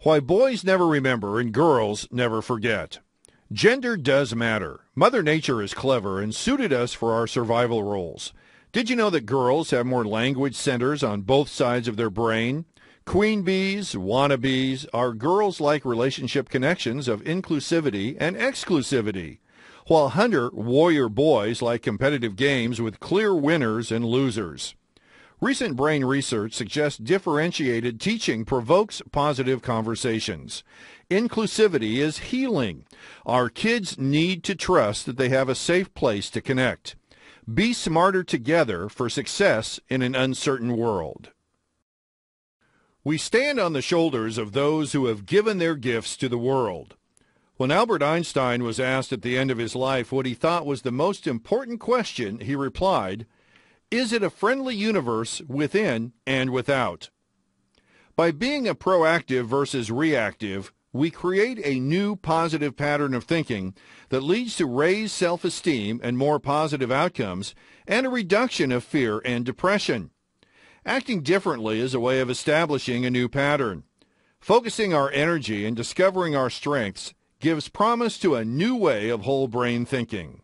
Why boys never remember and girls never forget. Gender does matter. Mother Nature is clever and suited us for our survival roles. Did you know that girls have more language centers on both sides of their brain? Queen bees, wannabes are girls-like relationship connections of inclusivity and exclusivity, while hunter, warrior boys like competitive games with clear winners and losers. Recent brain research suggests differentiated teaching provokes positive conversations. Inclusivity is healing. Our kids need to trust that they have a safe place to connect. Be smarter together for success in an uncertain world. We stand on the shoulders of those who have given their gifts to the world. When Albert Einstein was asked at the end of his life what he thought was the most important question, he replied, "Is it a friendly universe within and without?" By being a proactive versus reactive, we create a new positive pattern of thinking that leads to raised self-esteem and more positive outcomes and a reduction of fear and depression. Acting differently is a way of establishing a new pattern. Focusing our energy and discovering our strengths gives promise to a new way of whole brain thinking.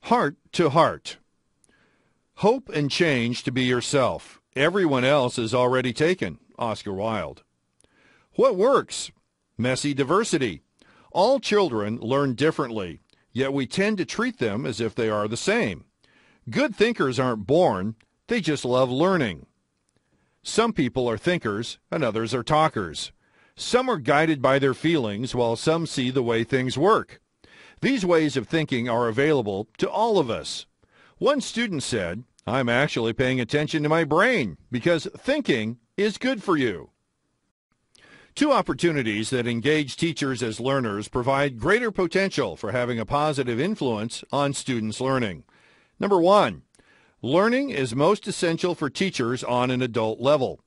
Heart to heart. Hope and change to be yourself. Everyone else is already taken. Oscar Wilde. What works? Messy diversity. All children learn differently, yet we tend to treat them as if they are the same. Good thinkers aren't born, they just love learning. Some people are thinkers and others are talkers. Some are guided by their feelings while some see the way things work. These ways of thinking are available to all of us. One student said, "I'm actually paying attention to my brain because thinking is good for you." Two opportunities that engage teachers as learners provide greater potential for having a positive influence on students' learning. Number one, learning is most essential for teachers on an adult level.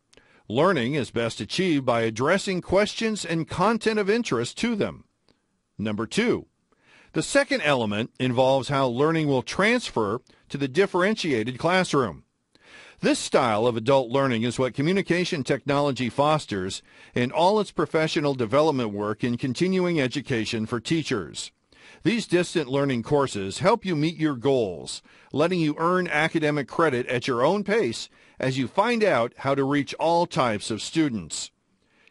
Learning is best achieved by addressing questions and content of interest to them. Number two, the second element involves how learning will transfer to the differentiated classroom. This style of adult learning is what communication technology fosters in all its professional development work in continuing education for teachers. These distant learning courses help you meet your goals, letting you earn academic credit at your own pace as you find out how to reach all types of students.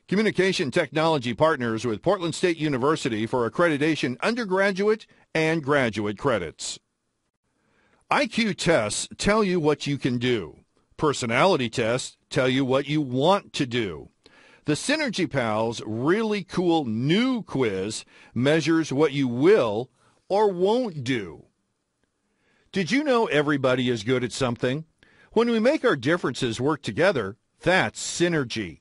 Communication technology partners with Portland State University for accreditation undergraduate and graduate credits. IQ tests tell you what you can do. Personality tests tell you what you want to do. The Synergy Pals really cool new quiz measures what you will or won't do. Did you know everybody is good at something? When we make our differences work together, that's synergy.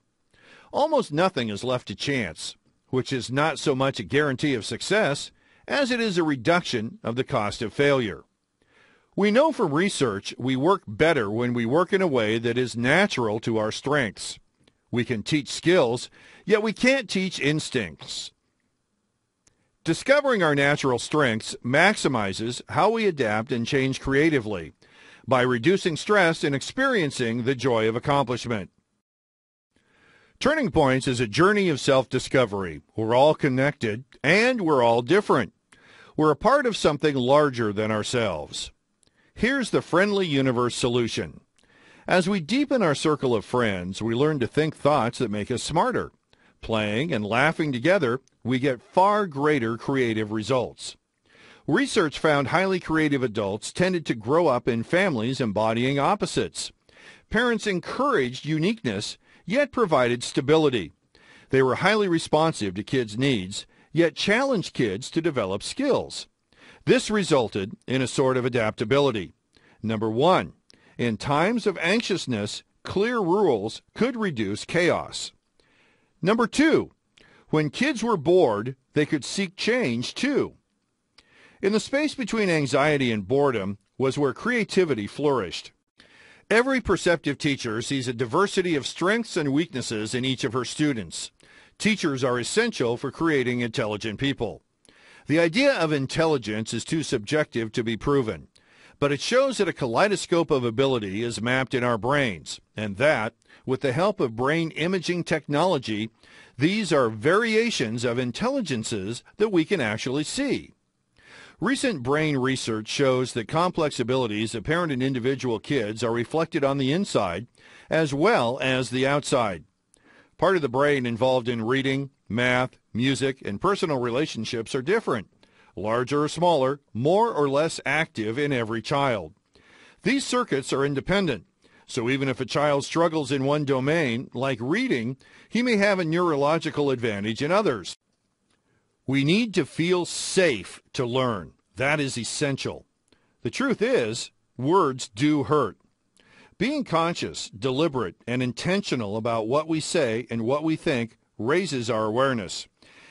Almost nothing is left to chance, which is not so much a guarantee of success as it is a reduction of the cost of failure. We know from research we work better when we work in a way that is natural to our strengths. We can teach skills, yet we can't teach instincts. Discovering our natural strengths maximizes how we adapt and change creatively by reducing stress and experiencing the joy of accomplishment. Turning Points is a journey of self-discovery. We're all connected and we're all different. We're a part of something larger than ourselves. Here's the Friendly Universe solution. As we deepen our circle of friends, we learn to think thoughts that make us smarter. Playing and laughing together, we get far greater creative results. Research found highly creative adults tended to grow up in families embodying opposites. Parents encouraged uniqueness, yet provided stability. They were highly responsive to kids' needs, yet challenged kids to develop skills. This resulted in a sort of adaptability. Number one, in times of anxiousness, clear rules could reduce chaos. Number two, when kids were bored, they could seek change too. In the space between anxiety and boredom was where creativity flourished. Every perceptive teacher sees a diversity of strengths and weaknesses in each of her students. Teachers are essential for creating intelligent people. The idea of intelligence is too subjective to be proven, But it shows that a kaleidoscope of ability is mapped in our brains, and that, with the help of brain imaging technology, these are variations of intelligences that we can actually see. Recent brain research shows that complex abilities apparent in individual kids are reflected on the inside as well as the outside. Part of the brain involved in reading, math, music, and personal relationships are different, larger or smaller, more or less active in every child. These circuits are independent, so even if a child struggles in one domain, like reading, he may have a neurological advantage in others. We need to feel safe to learn. That is essential. The truth is, words do hurt. Being conscious, deliberate, and intentional about what we say and what we think raises our awareness,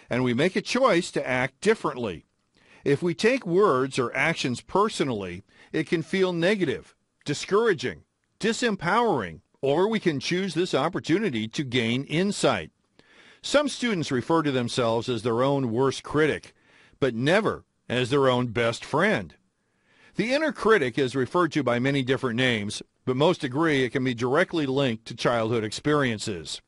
and we make a choice to act differently. If we take words or actions personally, it can feel negative, discouraging, disempowering, or we can choose this opportunity to gain insight. Some students refer to themselves as their own worst critic, but never as their own best friend. The inner critic is referred to by many different names, but most agree it can be directly linked to childhood experiences.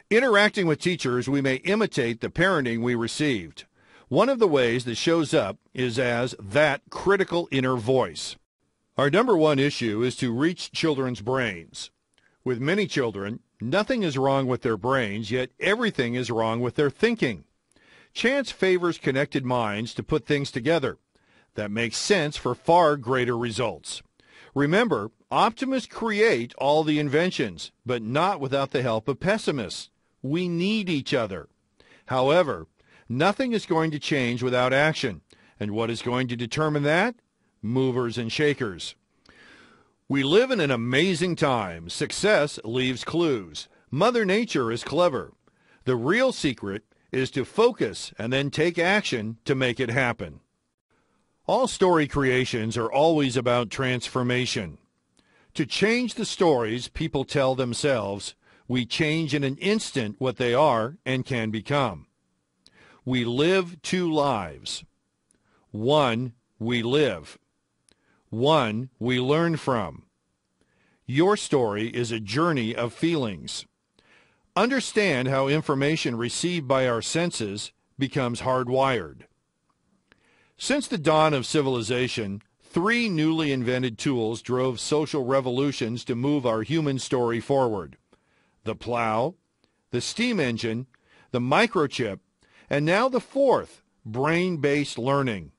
Interacting with teachers, we may imitate the parenting we received. One of the ways that shows up is as that critical inner voice. Our number one issue is to reach children's brains. With many children, nothing is wrong with their brains, yet everything is wrong with their thinking. Chance favors connected minds to put things together. That makes sense for far greater results. Remember, optimists create all the inventions, but not without the help of pessimists. We need each other. However, nothing is going to change without action. And what is going to determine that? Movers and shakers. We live in an amazing time. Success leaves clues. Mother Nature is clever. The real secret is to focus and then take action to make it happen. All story creations are always about transformation. To change the stories people tell themselves, we change in an instant what they are and can become. We live two lives. One we live. One we learn from. Your story is a journey of feelings. Understand how information received by our senses becomes hardwired. Since the dawn of civilization, 3 newly invented tools drove social revolutions to move our human story forward: the plow, the steam engine, the microchip, and now the 4th, brain-based learning.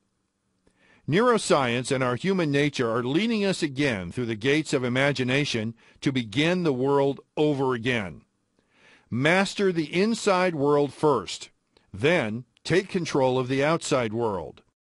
Neuroscience and our human nature are leading us again through the gates of imagination to begin the world over again. Master the inside world first, then take control of the outside world.